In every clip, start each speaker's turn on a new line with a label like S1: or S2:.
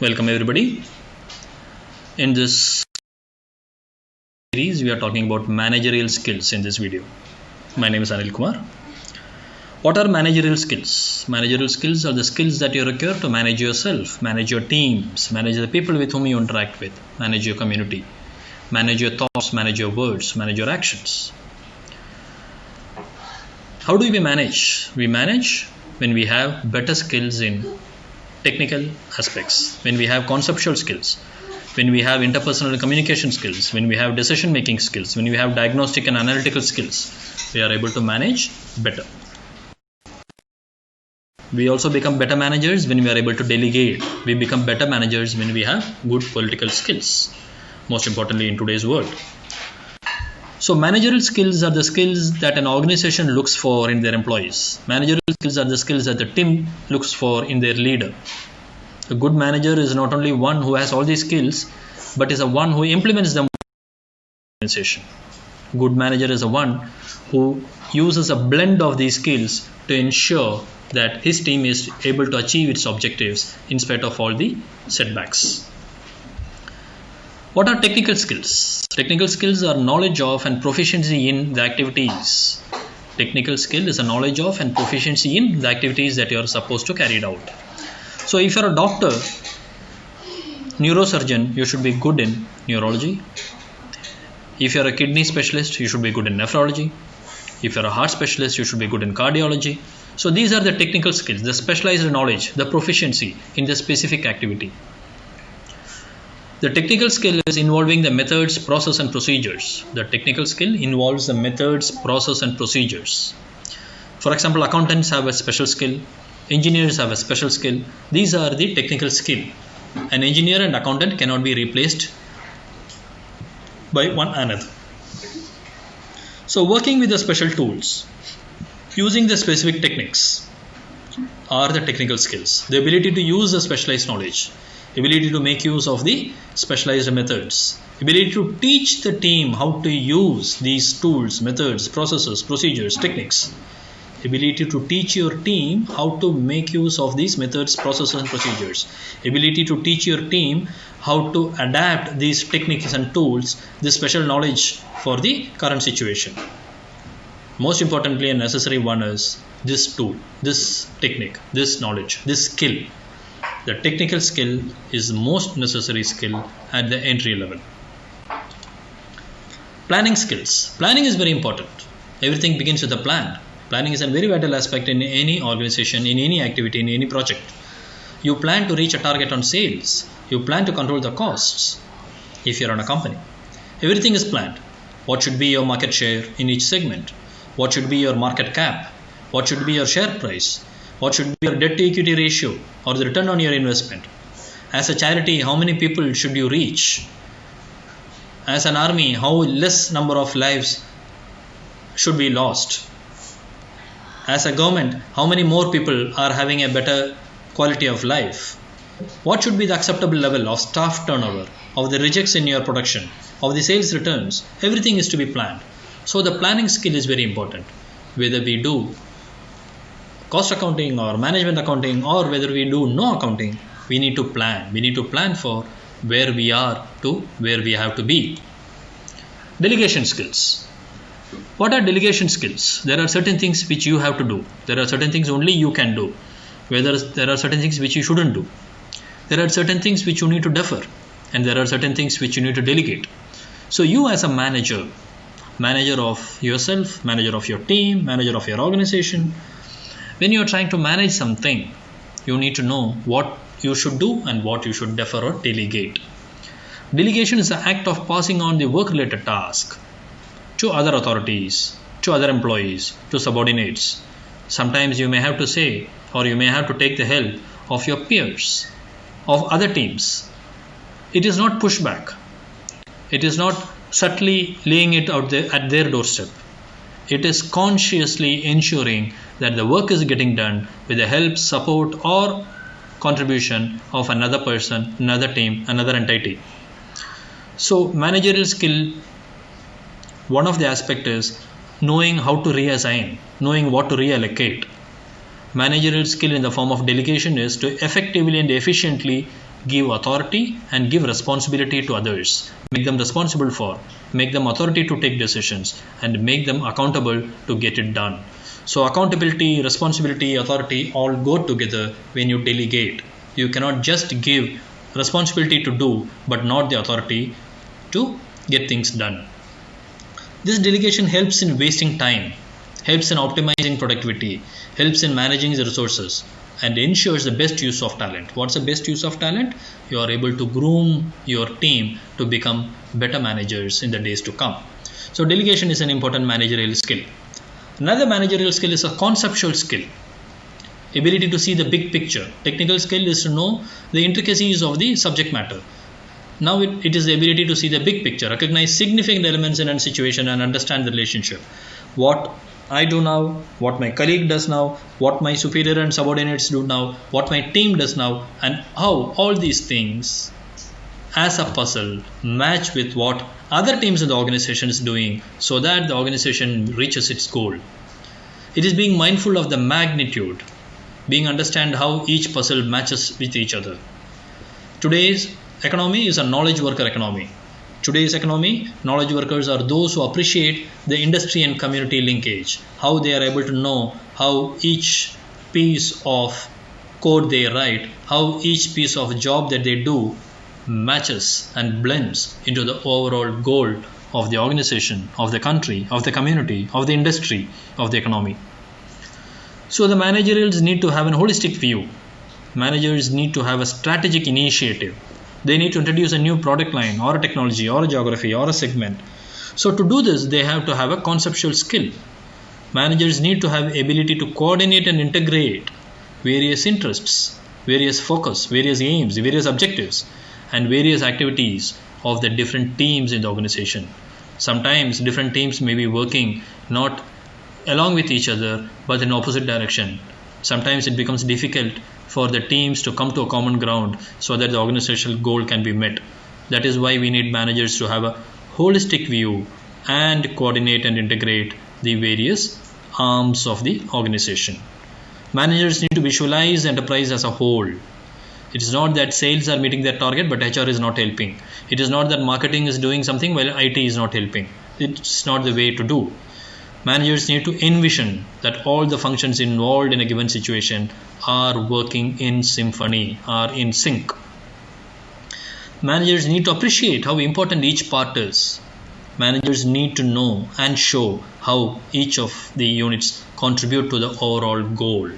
S1: Welcome everybody. In this series, we are talking about managerial skills in this video. My name is Anil Kumar. What are managerial skills? Managerial skills are the skills that you require to manage yourself, manage your teams, manage the people with whom you interact with, manage your community, manage your thoughts, manage your words, manage your actions. How do we manage? We manage when we have better skills in technical aspects, when we have conceptual skills, when we have interpersonal communication skills, when we have decision making skills, when we have diagnostic and analytical skills, we are able to manage better. We also become better managers when we are able to delegate. We become better managers when we have good political skills, most importantly in today's world. So managerial skills are the skills that an organization looks for in their employees. Managerial skills are the skills that the team looks for in their leader. A good manager is not only one who has all these skills, but is a one who implements them in the organization. Good manager is a one who uses a blend of these skills to ensure that his team is able to achieve its objectives in spite of all the setbacks. What are technical skills? Technical skills are knowledge of and proficiency in the activities. Technical skill is a knowledge of and proficiency in the activities that you are supposed to carry out. So if you are a doctor, neurosurgeon, you should be good in neurology. If you are a kidney specialist, you should be good in nephrology. If you are a heart specialist, you should be good in cardiology. So these are the technical skills, the specialized knowledge, the proficiency in the specific activity. The technical skill is involving the methods, process and procedures. The technical skill involves the methods, process and procedures. For example, accountants have a special skill. Engineers have a special skill. These are the technical skill. An engineer and accountant cannot be replaced by one another. So working with the special tools, using the specific techniques are the technical skills. The ability to use the specialized knowledge, ability to make use of the specialized methods, ability to teach the team how to use these tools, methods, processes, procedures, techniques, ability to teach your team how to make use of these methods, processes and procedures, ability to teach your team how to adapt these techniques and tools, this special knowledge for the current situation. Most importantly and necessary one is this tool, this technique, this knowledge, this skill. The technical skill is the most necessary skill at the entry level. Planning skills. Planning is very important. Everything begins with a plan. Planning is a very vital aspect in any organization, in any activity, in any project. You plan to reach a target on sales. You plan to control the costs if you're on a company. Everything is planned. What should be your market share in each segment? What should be your market cap? What should be your share price? What should be your debt to equity ratio or the return on your investment? As a charity, how many people should you reach? As an army, how less number of lives should be lost? As a government, how many more people are having a better quality of life? What should be the acceptable level of staff turnover, of the rejects in your production, of the sales returns? Everything is to be planned. So the planning skill is very important. Whether we do cost accounting or management accounting or whether we do no accounting, we need to plan. We need to plan for where we are to where we have to be. Delegation skills. What are delegation skills? There are certain things which you have to do. There are certain things only you can do. Whether there are certain things which you shouldn't do. There are certain things which you need to defer. And there are certain things which you need to delegate. So you as a manager, manager of yourself, manager of your team, manager of your organization, when you are trying to manage something, you need to know what you should do and what you should defer or delegate. Delegation is the act of passing on the work-related task to other authorities, to other employees, to subordinates. Sometimes you may have to say or you may have to take the help of your peers, of other teams. It is not pushback. It is not subtly laying it out there at their doorstep. It is consciously ensuring that the work is getting done with the help, support or contribution of another person, another team, another entity. So managerial skill, one of the aspects is knowing how to reassign, knowing what to reallocate. Managerial skill in the form of delegation is to effectively and efficiently give authority and give responsibility to others. Make them responsible for, make them authority to take decisions, and make them accountable to get it done. So accountability, responsibility, authority all go together when you delegate. You cannot just give responsibility to do but not the authority to get things done. This delegation helps in wasting time, helps in optimizing productivity, helps in managing the resources, and ensures the best use of talent. What's the best use of talent? You are able to groom your team to become better managers in the days to come. So delegation is an important managerial skill. Another managerial skill is a conceptual skill. Ability to see the big picture. Technical skill is to know the intricacies of the subject matter. Now it is the ability to see the big picture, recognize significant elements in a situation and understand the relationship. What I do now, what my colleague does now, what my superior and subordinates do now, what my team does now, and how all these things as a puzzle match with what other teams in the organization is doing so that the organization reaches its goal. It is being mindful of the magnitude, being understand how each puzzle matches with each other. Today's economy is a knowledge worker economy. Today's economy, knowledge workers are those who appreciate the industry and community linkage, how they are able to know how each piece of code they write, how each piece of job that they do matches and blends into the overall goal of the organization, of the country, of the community, of the industry, of the economy. So the managerials need to have a holistic view. Managers need to have a strategic initiative. They need to introduce a new product line or a technology or a geography or a segment. So to do this, they have to have a conceptual skill. Managers need to have ability to coordinate and integrate various interests, various focus, various aims, various objectives, and various activities of the different teams in the organization. Sometimes different teams may be working not along with each other but in opposite direction. Sometimes it becomes difficult for the teams to come to a common ground so that the organizational goal can be met. That is why we need managers to have a holistic view and coordinate and integrate the various arms of the organization. Managers need to visualize the enterprise as a whole. It is not that sales are meeting their target but HR is not helping. It is not that marketing is doing something while IT is not helping. It's not the way to do. Managers need to envision that all the functions involved in a given situation are working in symphony, are in sync. Managers need to appreciate how important each part is. Managers need to know and show how each of the units contribute to the overall goal.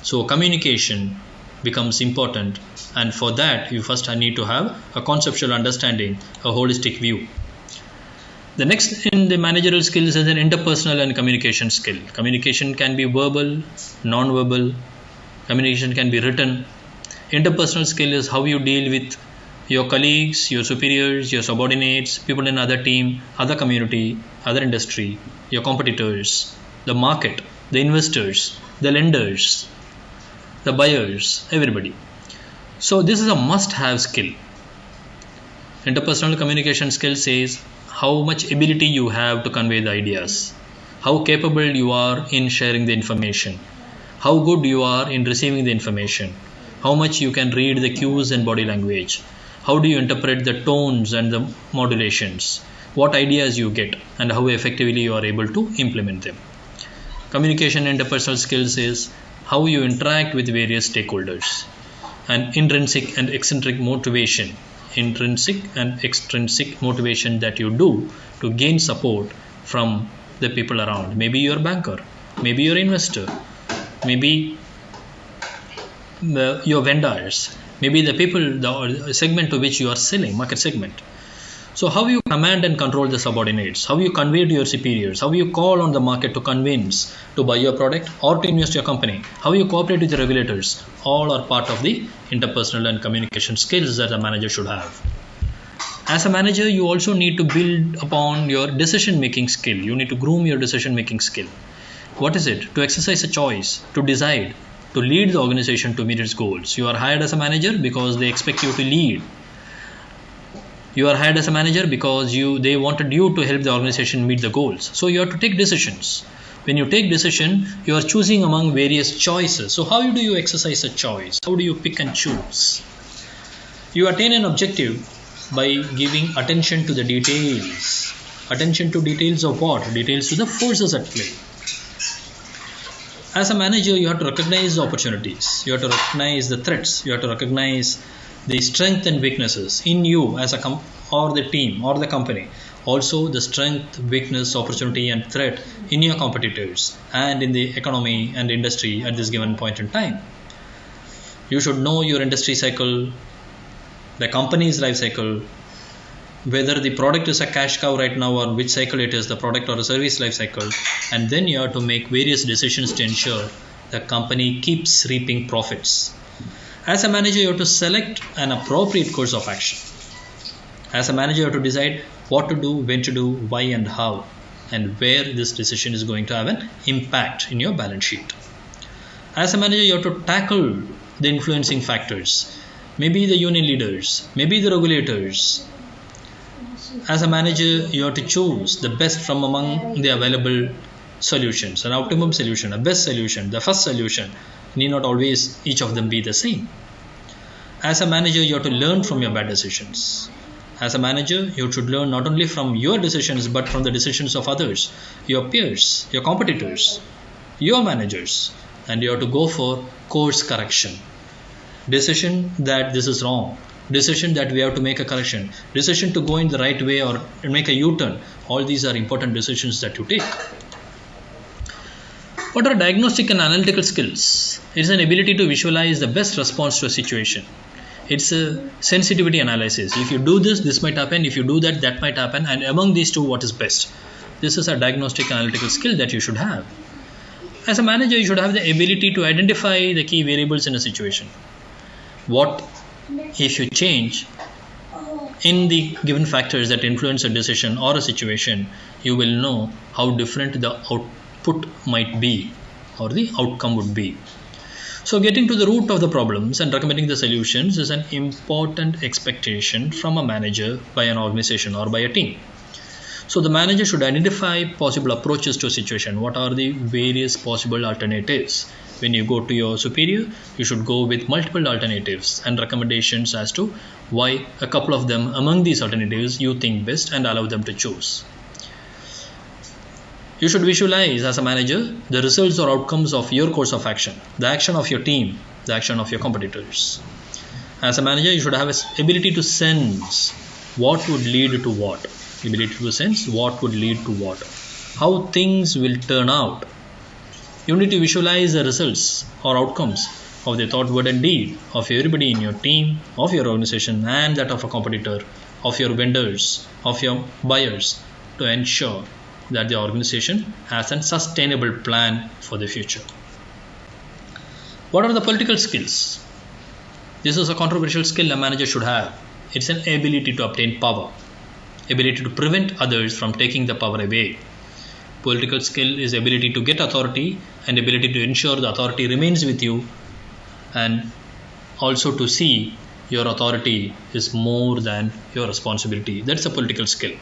S1: So communication becomes important, and for that you first need to have a conceptual understanding, a holistic view. The next in the managerial skills is an interpersonal and communication skill. Communication can be verbal, non-verbal. Communication can be written. Interpersonal skill is how you deal with your colleagues, your superiors, your subordinates, people in other team, other community, other industry, your competitors, the market, the investors, the lenders, the buyers, everybody. So this is a must-have skill. Interpersonal communication skill says how much ability you have to convey the ideas, how capable you are in sharing the information, how good you are in receiving the information, how much you can read the cues and body language, how do you interpret the tones and the modulations, what ideas you get, and how effectively you are able to implement them. Communication and interpersonal skills is how you interact with various stakeholders, and intrinsic and eccentric motivation. Intrinsic and extrinsic motivation that you do to gain support from the people around. Maybe you're a banker, maybe you're an investor, maybe your vendors, maybe the people, the segment to which you are selling, market segment. So how you command and control the subordinates, how you convey to your superiors, how you call on the market to convince to buy your product or to invest your company, how you cooperate with the regulators, all are part of the interpersonal and communication skills that a manager should have. As a manager, you also need to build upon your decision making skill. You need to groom your decision making skill. What is it? To exercise a choice, to decide, to lead the organization to meet its goals. You are hired as a manager because they expect you to lead. You are hired as a manager because they wanted you to help the organization meet the goals. So you have to take decisions. When you take decision, you are choosing among various choices. So how do you exercise a choice? How do you pick and choose? You attain an objective by giving attention to the details. Attention to details of what? Details to the forces at play. As a manager, you have to recognize the opportunities. You have to recognize the threats. You have to recognize the strength and weaknesses in you as a or the team or the company. Also, the strength, weakness, opportunity, and threat in your competitors and in the economy and industry at this given point in time. You should know your industry cycle, the company's life cycle, whether the product is a cash cow right now or which cycle it is, the product or a service life cycle, and then you have to make various decisions to ensure the company keeps reaping profits. As a manager, you have to select an appropriate course of action. As a manager, you have to decide what to do, when to do, why and how, and where this decision is going to have an impact in your balance sheet. As a manager, you have to tackle the influencing factors, maybe the union leaders, maybe the regulators. As a manager, you have to choose the best from among the available solutions, an optimum solution, a best solution, the first solution. Need not always each of them be the same. As a manager, you have to learn from your bad decisions. As a manager, you should learn not only from your decisions but from the decisions of others, your peers, your competitors, your managers, and you have to go for course correction. Decision that this is wrong, decision that we have to make a correction, decision to go in the right way or make a U-turn. All these are important decisions that you take. What are diagnostic and analytical skills? It's an ability to visualize the best response to a situation. It's a sensitivity analysis. If you do this, this might happen. If you do that, that might happen. And among these two, what is best? This is a diagnostic analytical skill that you should have. As a manager, you should have the ability to identify the key variables in a situation. What if you change in the given factors that influence a decision or a situation, you will know how different the output might be or the outcome would be. So getting to the root of the problems and recommending the solutions is an important expectation from a manager by an organization or by a team. So the manager should identify possible approaches to a situation. What are the various possible alternatives? When you go to your superior, you should go with multiple alternatives and recommendations as to why a couple of them among these alternatives you think best and allow them to choose. You should visualize as a manager the results or outcomes of your course of action, the action of your team, the action of your competitors. As a manager, you should have an ability to sense what would lead to what. Ability to sense what would lead to what. How things will turn out. You need to visualize the results or outcomes of the thought, word and deed of everybody in your team, of your organization and that of a competitor, of your vendors, of your buyers, to ensure that the organization has a sustainable plan for the future. What are the political skills? This is a controversial skill a manager should have. It's an ability to obtain power, ability to prevent others from taking the power away. Political skill is ability to get authority and ability to ensure the authority remains with you, and also to see your authority is more than your responsibility. That's a political skill.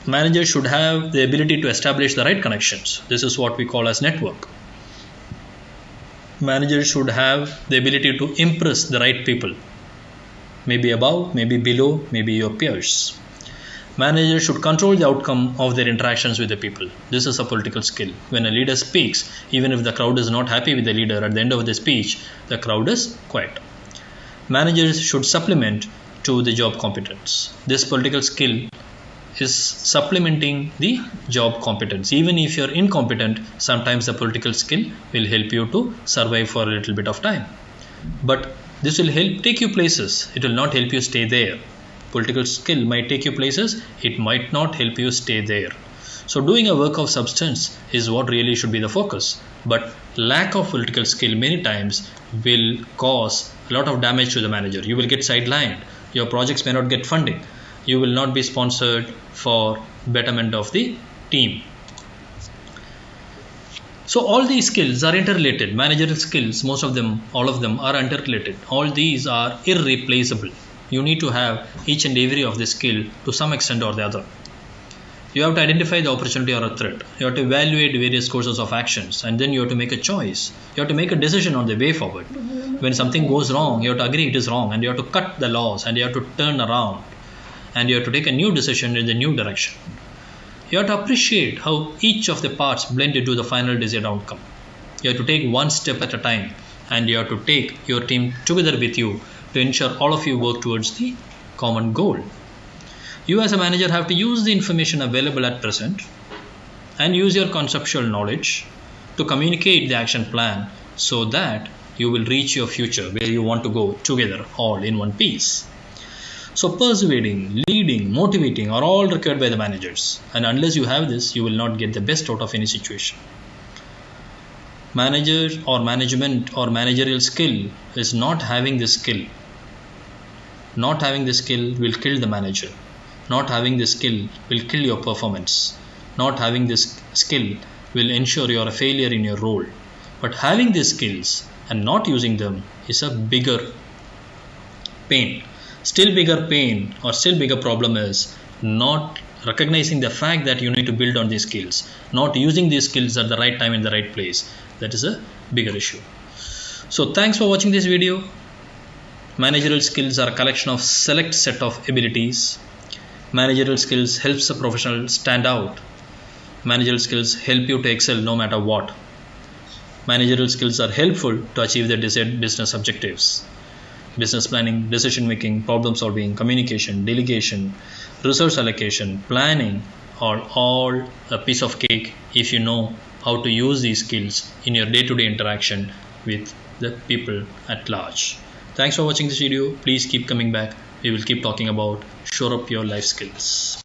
S1: Managers should have the ability to establish the right connections. This is what we call as network. Managers should have the ability to impress the right people, maybe above, maybe below, maybe your peers. Managers should control the outcome of their interactions with the people. This is a political skill. When a leader speaks, even if the crowd is not happy with the leader, at the end of the speech, the crowd is quiet. Managers should supplement to the job competence. This political skill is supplementing the job competence. Even if you're incompetent, sometimes the political skill will help you to survive for a little bit of time. But this will help take you places. It will not help you stay there. Political skill might take you places. It might not help you stay there. So doing a work of substance is what really should be the focus. But lack of political skill many times will cause a lot of damage to the manager. You will get sidelined. Your projects may not get funding. You will not be sponsored for betterment of the team. So all these skills are interrelated. Managerial skills, most of them, all of them are interrelated. All these are irreplaceable. You need to have each and every of the skill to some extent or the other. You have to identify the opportunity or a threat. You have to evaluate various courses of actions, and then you have to make a choice. You have to make a decision on the way forward. When something goes wrong, you have to agree it is wrong, and you have to cut the loss, and you have to turn around, and you have to take a new decision in the new direction. You have to appreciate how each of the parts blend into the final desired outcome. You have to take one step at a time, and you have to take your team together with you to ensure all of you work towards the common goal. You as a manager have to use the information available at present and use your conceptual knowledge to communicate the action plan so that you will reach your future where you want to go together all in one piece. So persuading, leading, motivating are all required by the managers, and unless you have this, you will not get the best out of any situation. Manager or management or managerial skill is not having this skill. Not having this skill will kill the manager. Not having this skill will kill your performance. Not having this skill will ensure you are a failure in your role. But having these skills and not using them is a bigger pain. Still bigger pain or still bigger problem is not recognizing the fact that you need to build on these skills, not using these skills at the right time in the right place. That is a bigger issue. So thanks for watching this video. Managerial skills are a collection of select set of abilities. Managerial skills helps a professional stand out. Managerial skills help you to excel no matter what. Managerial skills are helpful to achieve the desired business objectives. Business planning, decision making, problem solving, communication, delegation, resource allocation, planning are all a piece of cake if you know how to use these skills in your day-to-day interaction with the people at large. Thanks for watching this video. Please keep coming back. We will keep talking about shore up your life skills.